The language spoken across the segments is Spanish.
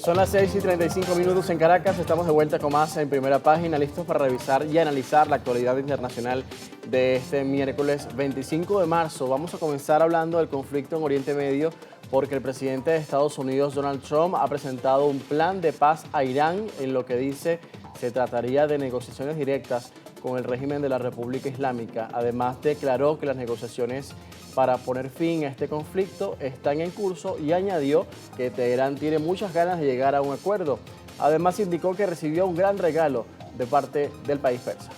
Son las 6:35 en Caracas, estamos de vuelta con más en Primera Página, listos para revisar y analizar la actualidad internacional de este miércoles 25 de marzo. Vamos a comenzar hablando del conflicto en Oriente Medio porque el presidente de Estados Unidos, Donald Trump, ha presentado un plan de paz a Irán en lo que dice se trataría de negociaciones directas con el régimen de la República Islámica. Además, declaró que las negociaciones para poner fin a este conflicto están en curso y añadió que Teherán tiene muchas ganas de llegar a un acuerdo. Además, indicó que recibió un gran regalo de parte del país persa.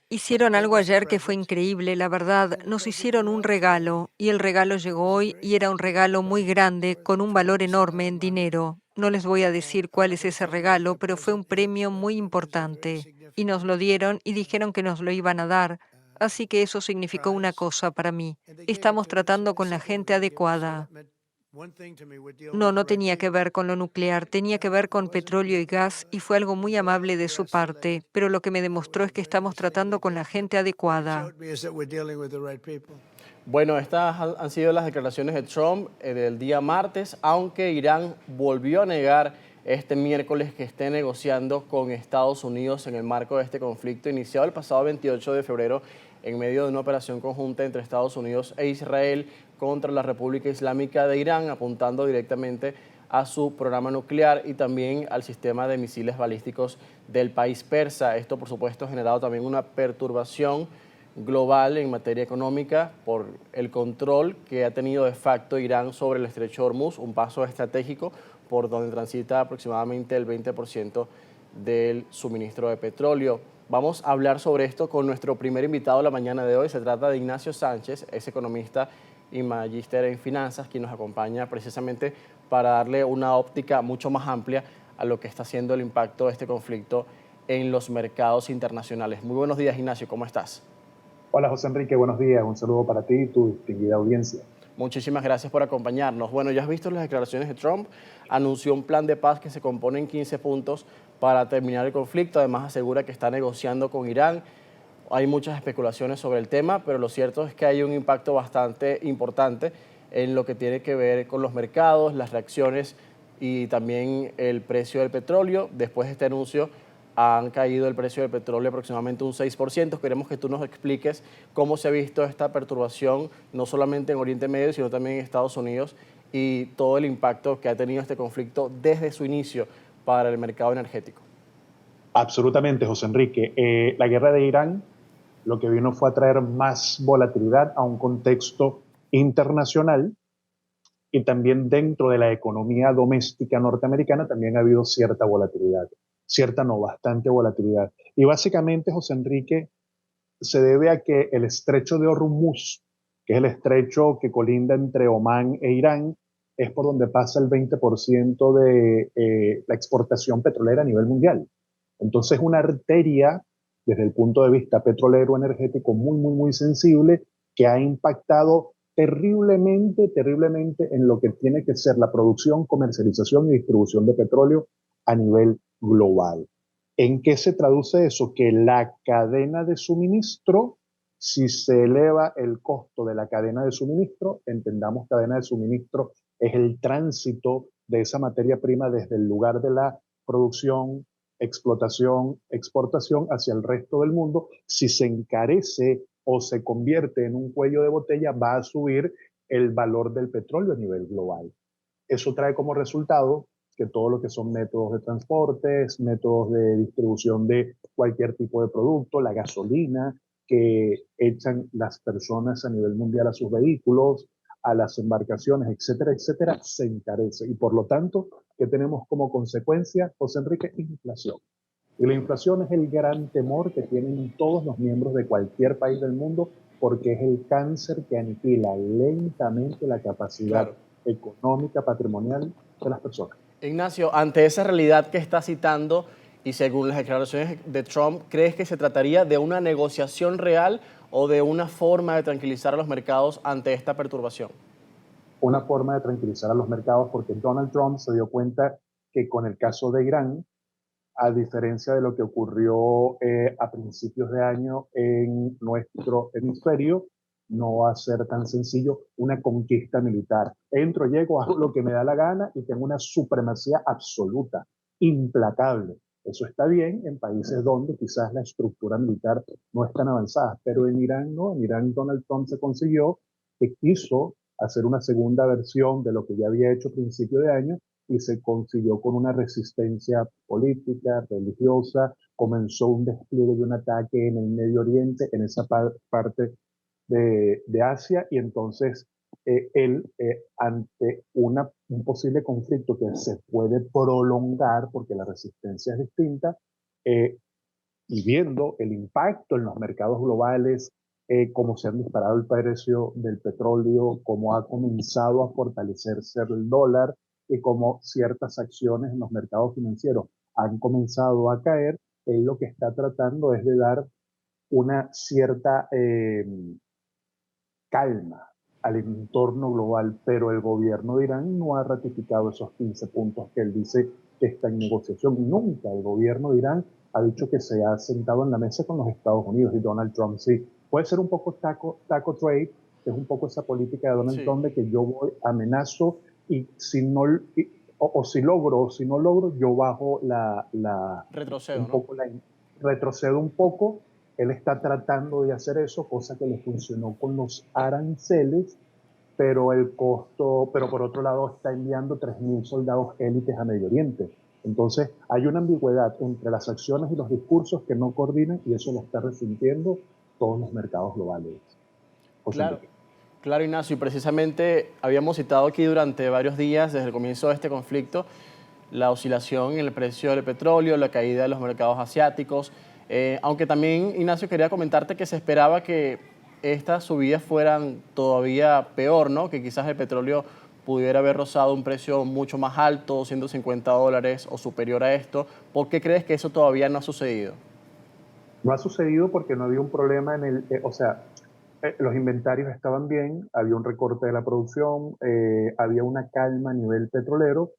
Hicieron algo ayer que fue increíble, la verdad. Nos hicieron un regalo y el regalo llegó hoy y era un regalo muy grande con un valor enorme en dinero. No les voy a decir cuál es ese regalo, pero fue un premio muy importante. Y nos lo dieron y dijeron que nos lo iban a dar. Así que eso significó una cosa para mí. Estamos tratando con la gente adecuada. No, no tenía que ver con lo nuclear, tenía que ver con petróleo y gas y fue algo muy amable de su parte, pero lo que me demostró es que estamos tratando con la gente adecuada. Bueno, estas han sido las declaraciones de Trump del día martes, aunque Irán volvió a negar este miércoles que esté negociando con Estados Unidos en el marco de este conflicto iniciado el pasado 28 de febrero en medio de una operación conjunta entre Estados Unidos e Israel contra la República Islámica de Irán, apuntando directamente a su programa nuclear y también al sistema de misiles balísticos del país persa. Esto, por supuesto, ha generado también una perturbación global en materia económica por el control que ha tenido de facto Irán sobre el estrecho de Hormuz, un paso estratégico por donde transita aproximadamente el 20% del suministro de petróleo. Vamos a hablar sobre esto con nuestro primer invitado la mañana de hoy. Se trata de Ignacio Sánchez, es economista y magíster en finanzas, quien nos acompaña precisamente para darle una óptica mucho más amplia a lo que está haciendo el impacto de este conflicto en los mercados internacionales. Muy buenos días, Ignacio, ¿cómo estás? Hola José Enrique, buenos días. Un saludo para ti y tu distinguida audiencia. Muchísimas gracias por acompañarnos. Bueno, ya has visto las declaraciones de Trump, anunció un plan de paz que se compone en 15 puntos para terminar el conflicto, además asegura que está negociando con Irán. Hay muchas especulaciones sobre el tema, pero lo cierto es que hay un impacto bastante importante en lo que tiene que ver con los mercados, las reacciones y también el precio del petróleo. Después de este anuncio han caído el precio del petróleo aproximadamente un 6%. Queremos que tú nos expliques cómo se ha visto esta perturbación, no solamente en Oriente Medio, sino también en Estados Unidos, y todo el impacto que ha tenido este conflicto desde su inicio para el mercado energético. Absolutamente, José Enrique. La guerra de Irán lo que vino fue a traer más volatilidad a un contexto internacional y también dentro de la economía doméstica norteamericana también ha habido cierta volatilidad, cierta no, bastante volatilidad. Y básicamente, José Enrique, se debe a que el estrecho de Hormuz, que es el estrecho que colinda entre Omán e Irán, es por donde pasa el 20% de la exportación petrolera a nivel mundial. Entonces, una arteria desde el punto de vista petrolero energético muy, muy, muy sensible que ha impactado terriblemente, terriblemente en lo que tiene que ser la producción, comercialización y distribución de petróleo a nivel global. ¿En qué se traduce eso? Que la cadena de suministro, si se eleva el costo de la cadena de suministro, entendamos cadena de suministro es el tránsito de esa materia prima desde el lugar de la producción, explotación, exportación hacia el resto del mundo. Si se encarece o se convierte en un cuello de botella, va a subir el valor del petróleo a nivel global. Eso trae como resultado que todo lo que son métodos de transportes, métodos de distribución de cualquier tipo de producto, la gasolina que echan las personas a nivel mundial a sus vehículos, a las embarcaciones, etcétera, etcétera, se encarece. Y por lo tanto, ¿qué tenemos como consecuencia, José Enrique? Inflación. Y la inflación es el gran temor que tienen todos los miembros de cualquier país del mundo porque es el cáncer que aniquila lentamente la capacidad Claro. económica, patrimonial de las personas. Ignacio, ante esa realidad que está citando y según las declaraciones de Trump, ¿crees que se trataría de una negociación real o de una forma de tranquilizar a los mercados ante esta perturbación? Una forma de tranquilizar a los mercados porque Donald Trump se dio cuenta que con el caso de Irán, a diferencia de lo que ocurrió a principios de año en nuestro hemisferio, no va a ser tan sencillo una conquista militar. Entro, llego, hago lo que me da la gana y tengo una supremacía absoluta, implacable. Eso está bien en países donde quizás la estructura militar no es tan avanzada, pero en Irán no. En Irán Donald Trump se consiguió que quiso hacer una segunda versión de lo que ya había hecho a principio de año y se consiguió con una resistencia política, religiosa, comenzó un despliegue de un ataque en el Medio Oriente, en esa parte de Asia, y entonces él, ante un posible conflicto que se puede prolongar, porque la resistencia es distinta, eh, y viendo el impacto en los mercados globales, cómo se han disparado el precio del petróleo, cómo ha comenzado a fortalecerse el dólar y cómo ciertas acciones en los mercados financieros han comenzado a caer, él lo que está tratando es de dar una cierta calma al entorno global, pero el gobierno de Irán no ha ratificado esos 15 puntos que él dice que está en negociación. Nunca el gobierno de Irán ha dicho que se ha sentado en la mesa con los Estados Unidos, y Donald Trump sí. Puede ser un poco taco trade, que es un poco esa política de Donald Sí, Trump de que yo voy, amenazo, y si no, o si logro o si no logro, yo bajo retrocedo, un ¿no? poco retrocedo un poco. Él está tratando de hacer eso, cosa que le funcionó con los aranceles, pero el costo, pero por otro lado está enviando 3.000 soldados élites a Medio Oriente. Entonces hay una ambigüedad entre las acciones y los discursos que no coordinan, y eso lo está resintiendo todos los mercados globales. José Claro, Enrique. claro, Ignacio, y precisamente habíamos citado aquí durante varios días, desde el comienzo de este conflicto, la oscilación en el precio del petróleo, la caída de los mercados asiáticos, aunque también, Ignacio, quería comentarte que se esperaba que estas subidas fueran todavía peor, ¿no? Que quizás el petróleo pudiera haber rozado un precio mucho más alto, $150 o superior a esto. ¿Por qué crees que eso todavía no ha sucedido? No ha sucedido porque no había un problema o sea, los inventarios estaban bien, había un recorte de la producción, había una calma a nivel petrolero.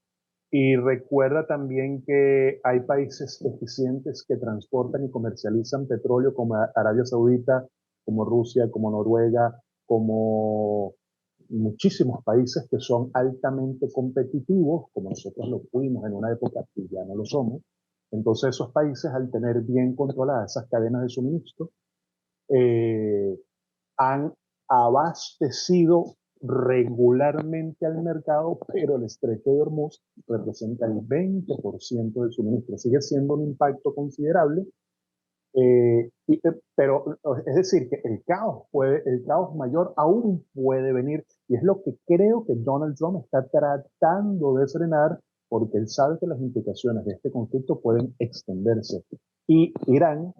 Y recuerda también que hay países eficientes que transportan y comercializan petróleo, como Arabia Saudita, como Rusia, como Noruega, como muchísimos países que son altamente competitivos, como nosotros lo fuimos en una época y ya no lo somos. Entonces esos países, al tener bien controladas esas cadenas de suministro, eh, han abastecido regularmente al mercado, pero el estrecho de Hormuz representa el 20% del suministro. Sigue siendo un impacto considerable, pero es decir, que el caos mayor aún puede venir, y es lo que creo que Donald Trump está tratando de frenar, porque él sabe que las implicaciones de este conflicto pueden extenderse. Y Irán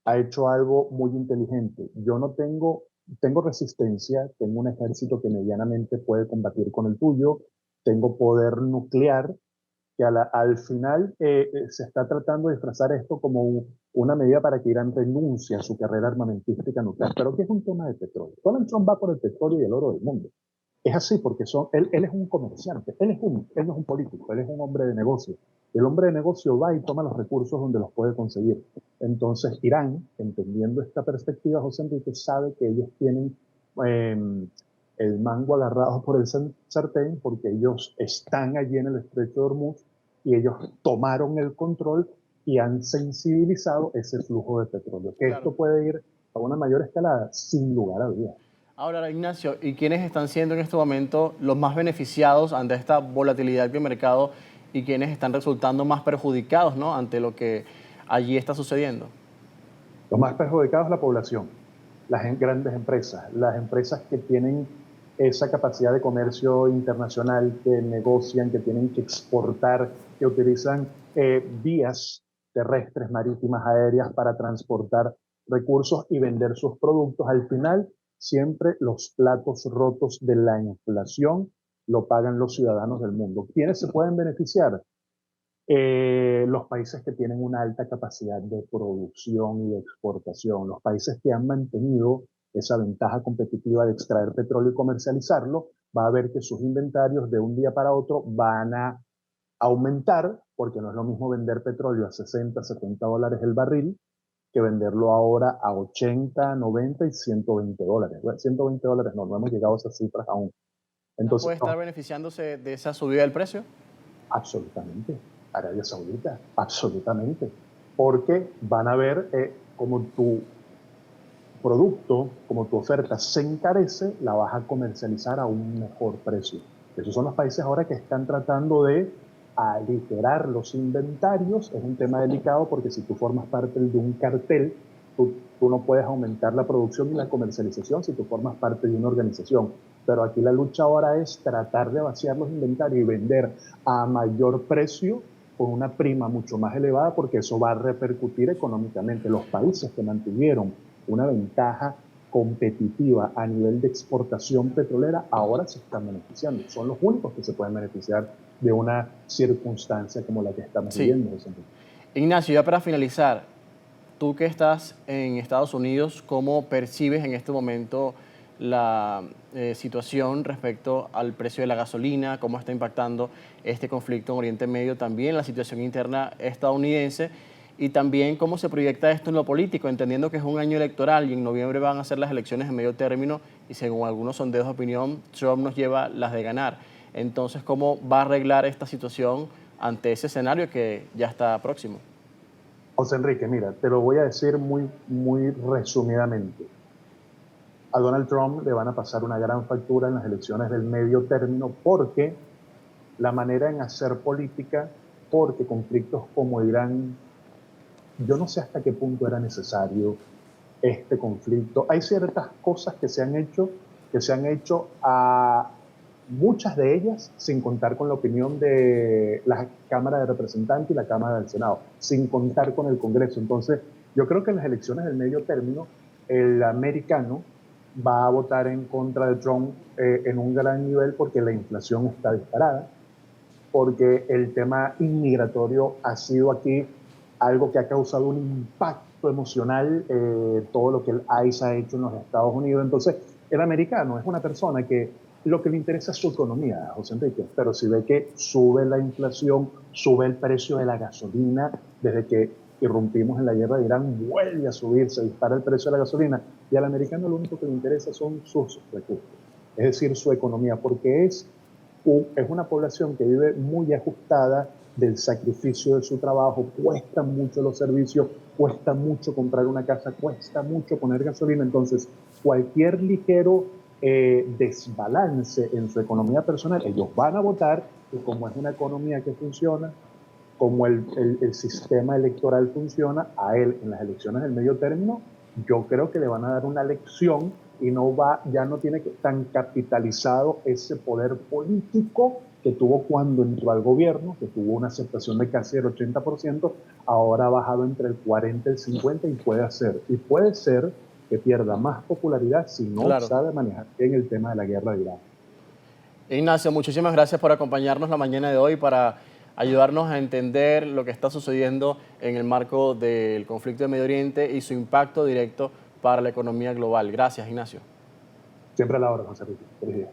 ha hecho algo muy inteligente. Yo no tengo resistencia, tengo un ejército que medianamente puede combatir con el tuyo, tengo poder nuclear, que al final se está tratando de disfrazar esto como una medida para que Irán renuncie a su carrera armamentística nuclear, pero que es un tema de petróleo. Donald Trump va por el petróleo y el oro del mundo. Es así porque él es un comerciante, él no es un político, él es un hombre de negocio. El hombre de negocio va y toma los recursos donde los puede conseguir. Entonces, Irán, entendiendo esta perspectiva, José Enrique, sabe que ellos tienen eh, el mango agarrado por el sartén, porque ellos están allí en el estrecho de Hormuz y ellos tomaron el control y han sensibilizado ese flujo de petróleo. Que Claro. esto puede ir a una mayor escalada, sin lugar a dudas. Ahora, Ignacio, ¿y quiénes están siendo en este momento los más beneficiados ante esta volatilidad del mercado y quiénes están resultando más perjudicados, ¿no? Ante lo que allí está sucediendo? Los más perjudicados es la población, grandes empresas, las empresas que tienen esa capacidad de comercio internacional, que negocian, que tienen que exportar, que utilizan vías terrestres, marítimas, aéreas para transportar recursos y vender sus productos. Al final, siempre los platos rotos de la inflación lo pagan los ciudadanos del mundo. ¿Quiénes se pueden beneficiar? Los países que tienen una alta capacidad de producción y de exportación, los países que han mantenido esa ventaja competitiva de extraer petróleo y comercializarlo, va a ver que sus inventarios de un día para otro van a aumentar, porque no es lo mismo vender petróleo a 60, $70 el barril, que venderlo ahora a 80, 90 y $120. Bueno, $120 no hemos llegado a esas cifras aún. Entonces, ¿Puede estar no, beneficiándose de esa subida del precio? absolutamente. Arabia Saudita, absolutamente. Porque van a ver como tu producto, como tu oferta se encarece, la vas a comercializar a un mejor precio. Esos son los países ahora que están tratando de aligerar los inventarios. Es un tema delicado porque si tú formas parte de un cartel, tú no puedes aumentar la producción y la comercialización si tú formas parte de una organización. Pero aquí la lucha ahora es tratar de vaciar los inventarios y vender a mayor precio con una prima mucho más elevada porque eso va a repercutir económicamente. Los países que mantuvieron una ventaja competitiva a nivel de exportación petrolera, ahora se están beneficiando. Son los únicos que se pueden beneficiar de una circunstancia como la que estamos Sí. viviendo. Ignacio, ya para finalizar, tú que estás en Estados Unidos, ¿cómo percibes en este momento la situación respecto al precio de la gasolina? ¿Cómo está impactando este conflicto en Oriente Medio? También la situación interna estadounidense y también cómo se proyecta esto en lo político, entendiendo que es un año electoral y en noviembre van a ser las elecciones en medio término y según algunos sondeos de opinión, Trump nos lleva las de ganar. Entonces, ¿cómo va a arreglar esta situación ante ese escenario que ya está próximo? José Enrique, mira, te lo voy a decir muy resumidamente. A Donald Trump le van a pasar una gran factura en las elecciones del medio término porque la manera en hacer política, porque conflictos como Irán, yo no sé hasta qué punto era necesario este conflicto. Hay ciertas cosas que se han hecho a muchas de ellas sin contar con la opinión de la Cámara de Representantes y la Cámara del Senado, sin contar con el Congreso. Entonces, yo creo que en las elecciones del medio término, el americano va a votar en contra de Trump en un gran nivel porque la inflación está disparada, porque el tema inmigratorio ha sido aquí algo que ha causado un impacto emocional, todo lo que el ICE ha hecho en los Estados Unidos. Entonces, el americano es una persona que lo que le interesa es su economía, José Enrique, pero si ve que sube la inflación, sube el precio de la gasolina, desde que irrumpimos en la guerra de Irán, vuelve a subir, se dispara el precio de la gasolina, y al americano lo único que le interesa son sus recursos, es decir, su economía, porque es una población que vive muy ajustada del sacrificio de su trabajo, cuesta mucho los servicios, cuesta mucho comprar una casa, cuesta mucho poner gasolina, entonces cualquier ligero desbalance en su economía personal, ellos van a votar y como es una economía que funciona, como el sistema electoral funciona, a él en las elecciones del medio término, yo creo que le van a dar una lección y ya no tiene tan capitalizado ese poder político que tuvo cuando entró al gobierno, que tuvo una aceptación de casi el 80%, ahora ha bajado entre el 40 y el 50% y puede ser que pierda más popularidad si no Claro. sabe manejar bien el tema de la guerra de Irán. Ignacio, muchísimas gracias por acompañarnos la mañana de hoy para ayudarnos a entender lo que está sucediendo en el marco del conflicto de Medio Oriente y su impacto directo para la economía global. Gracias, Ignacio. Siempre a la hora, José Luis. Feliz día.